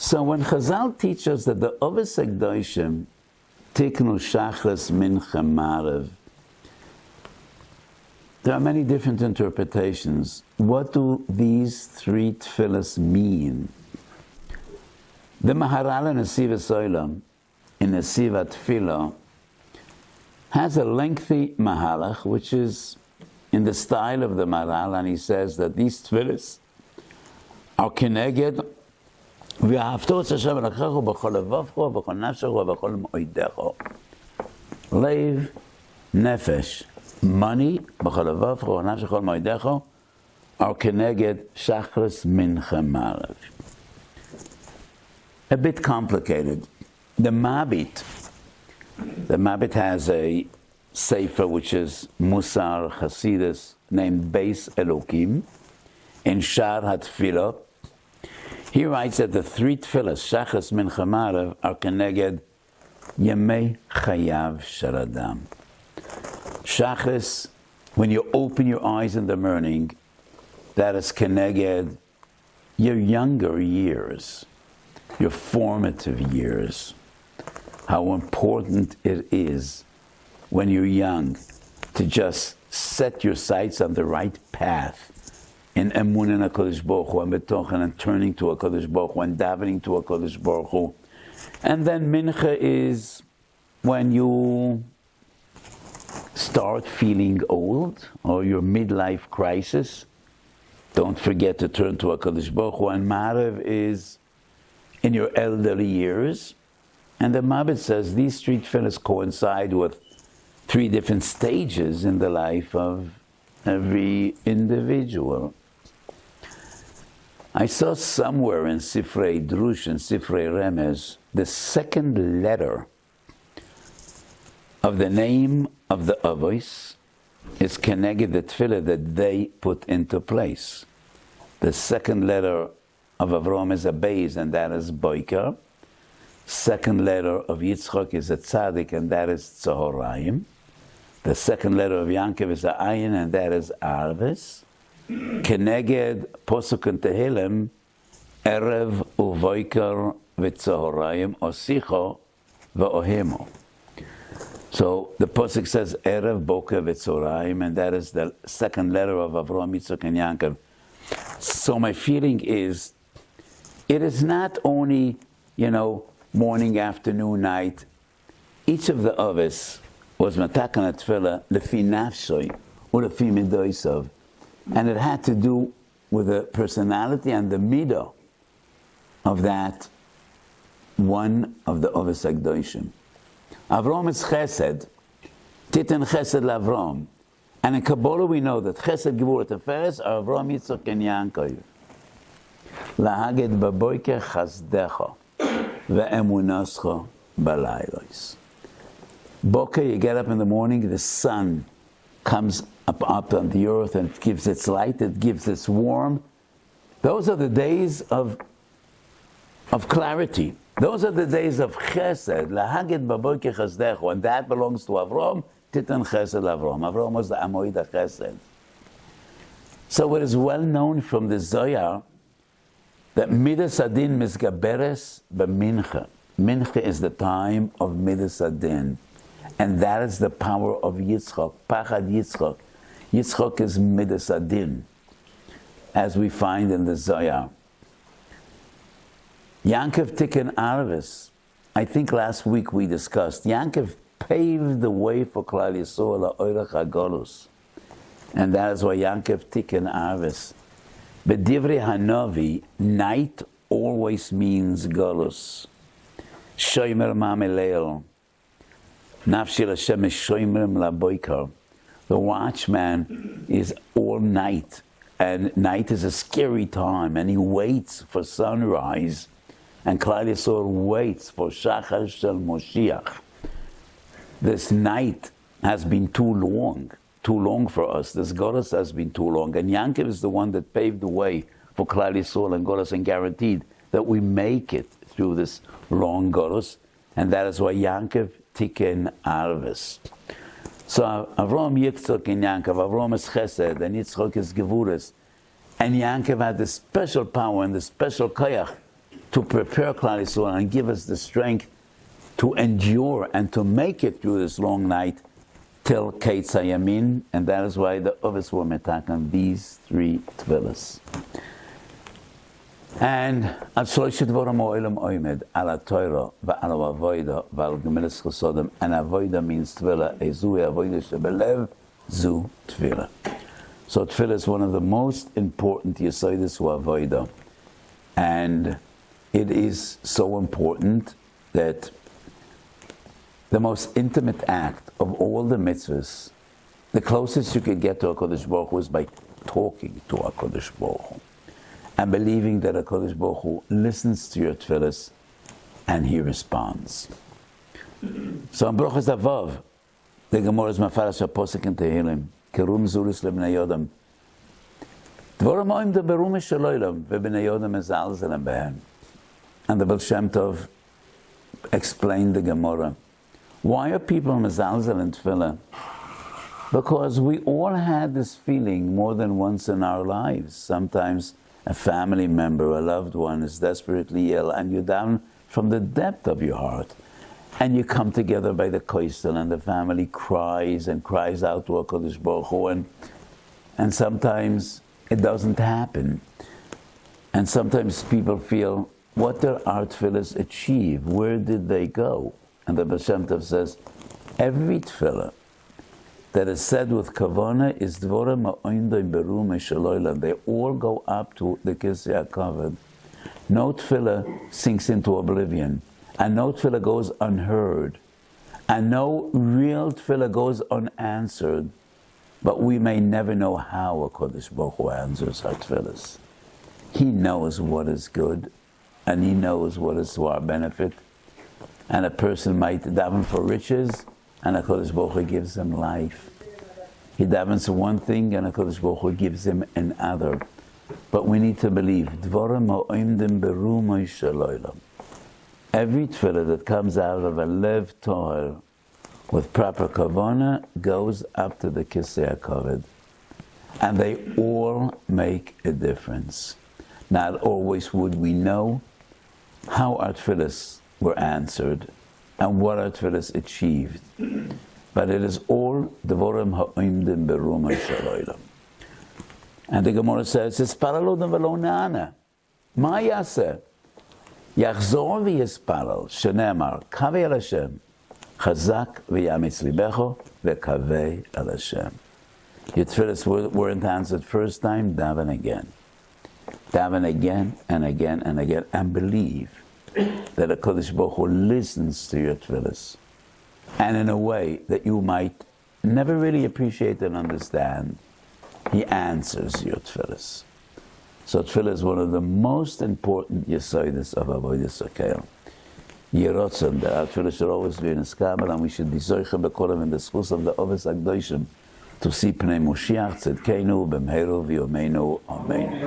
So when Chazal teach us that the Ovis Ekdoshim Tiknu Shachris Mincha Marev, there are many different interpretations. What do these three tefillas mean? The Maharal in Nesiva Soilam, in Nesiva Tefillah, has a lengthy Mahalach, which is in the style of the Maharal, and he says that these tefillas are keneged v'ahavto es Hashem Elokecha b'chol levavcho v'chol nafshecho v'chol moedecho. Leiv, nefesh, money, b'chol levavcho v'chol nafshecho moedecho, are keneged shachris mincha marev. A bit complicated. The Mabit has a sefer which is Musar Hasidus named Beis Elokim in Shar HaTfilah. He writes that the three tefillas, Shachas Mincha Marev, are keneged Yemei Chayav Sharadam. Shachas, when you open your eyes in the morning, that is keneged your younger years, your formative years. How important it is when you're young to just set your sights on the right path in Emun and HaKadosh Baruch Hu, and Betochen, and turning to HaKadosh Baruch Hu, and davening to HaKadosh Baruch Hu. And then Mincha is when you start feeling old, or your midlife crisis. Don't forget to turn to HaKadosh Baruch Hu. And Marev is in your elderly years. And the Mabit says these three tefillas coincide with three different stages in the life of every individual. I saw somewhere in Sifrei Drush and Sifrei Remez the second letter of the name of the Avos is keneged the tefillah that they put into place. The second letter of Avram is a Beis, and that is Boiker. Second letter of Yitzchak is a Tzadik, and that is Tzohorayim. The second letter of Yankov is a Ayin, and that is Arves. Keneged Posuk and Tehillim, Erev Uvoiker v'Tzohorayim, Osicho v'Ohemo. So the Posuk says Erev Boker v'Tzohorayim, and that is the second letter of Avraham, Yitzchak, and Yankov. So my feeling is, it is not only, morning, afternoon, night. Each of the Avos was matakan tefillah lefi nafshoy or lefi midoisav, and it had to do with the personality and the midah of that one of the Avos Ekdoshim. Avram is Chesed, Titan Chesed LaVram, and in Kabbalah we know that Chesed Gevurah Teferes are Avram, Yitzchak, and Yankov. Lahaged baboiker chasdecha ve'emunascha balaylos. Boker, you get up in the morning, the sun comes up on the earth and it gives its light, it gives its warmth. Those are the days of clarity. Those are the days of chesed. Lahaged baboiker chasdecha, and that belongs to Avram. Titan chesed Avram. Avram was the Amoid chesed. So it is well known from the Zohar that Midas Adin Mizgaberes b'Mincha. Mincha is the time of Midas Adin. And that is the power of Yitzchak, Pachad Yitzchak. Yitzchak is Midas Adin, as we find in the Zohar. Yankov Tikkun Arvis, I think last week we discussed, Yankov paved the way for Klal Yisrael La'orach HaGolus. And that is why Yankov Tikkun Arvis. But Divrei Hanavi, night always means Golus. Shomer Mameleil. Nafshi Hashem is Shomer Laboikar. The watchman is all night, and night is a scary time, and he waits for sunrise, and Klal Yisrael waits for Shachar Shel Moshiach. This night has been too long for us. This Golus has been too long, and Yankov is the one that paved the way for Klal Yisrael and Golus and guaranteed that we make it through this long Golus, and that is why Yankov Tikkun Arvis. So Avram, Yitzchak, and Yankov. Avram is Chesed, and Yitzchak is Gevuras. And Yankov had the special power and the special koyach to prepare Klal Yisrael and give us the strength to endure and to make it through this long night till Keitz Hayamin, and that is why the others were metakan these 3 tefillas. And al shloishet dvorim ha'olam oimed, ala Torah, va'ala avoda, va'al gemilas chesodim, and avoda means tefillah, ezu avoda shebelev, zu tefillah. So tefillah is one of the most important yesodis to avoda. And it is so important that the most intimate act of all the mitzvahs, the closest you could get to HaKadosh Baruch Hu is by talking to HaKadosh Baruch Hu and believing that HaKadosh Baruch Hu listens to your tefillahs and He responds. So in Brochas Avav, the Gemara is mafarash HaPosek in Tehillim, Kerum Zuris lebnei Yodam, Dvorim ha'oim da berum shaloilam, ve'bnei Yodam mezalzelem behem. And the Baal Shem Tov explained the Gemara. Why are people mezalzel in tefillah? Because we all had this feeling more than once in our lives. Sometimes a family member, a loved one is desperately ill, and you're down from the depth of your heart. And you come together by the koisel, and the family cries and cries out to HaKadosh Baruch Hu, and sometimes it doesn't happen. And sometimes people feel, what did our tefillahs achieve? Where did they go? And the Baal Shem Tov says, every tefillah that is said with kavanah is dvorim ha'oindoim berum shaloilam. They all go up to the Kisei HaKavod. No tefillah sinks into oblivion, and no tefillah goes unheard, and no real tefillah goes unanswered. But we may never know how HaKadosh Baruch Hu answers our tefillahs. He knows what is good, and He knows what is to our benefit. And a person might daven for riches, and HaKadosh Baruch Hu gives him life. He davens for one thing, and HaKadosh Baruch Hu gives him another. But we need to believe, Dvorim ha'oimdim berum shaloilam. Every tefillah that comes out of a lev tohar with proper kavanah goes up to the Kisei HaKavod. And they all make a difference. Not always would we know how our tefillahs were answered and what our tefillahs achieved. But it is all Dvorim ha'oimdim berum shaloilam. And the Gemara says, it's paralodam v'lo ne'ana. Ma yaseh? Yachzor v'yisparal, shenemar, kaveh el Hashem, chazak v'yamitz libecho, v'kaveh el Hashem. Your tefillahs weren't answered first time, daven again. Daven again and again and again, and believe that HaKadosh Baruch Hu listens to your tefillahs, and in a way that you might never really appreciate and understand, He answers your tefillahs. So tefillah is one of the most important yesodis of avodas hakel. Yerotzon, that our tefillah should always be in a skabel, and we should be zoicha bekolam in the schus of the oves hakdoshim to see pnei Moshiach tzedkeinu b'mheru v'yomeinu amen.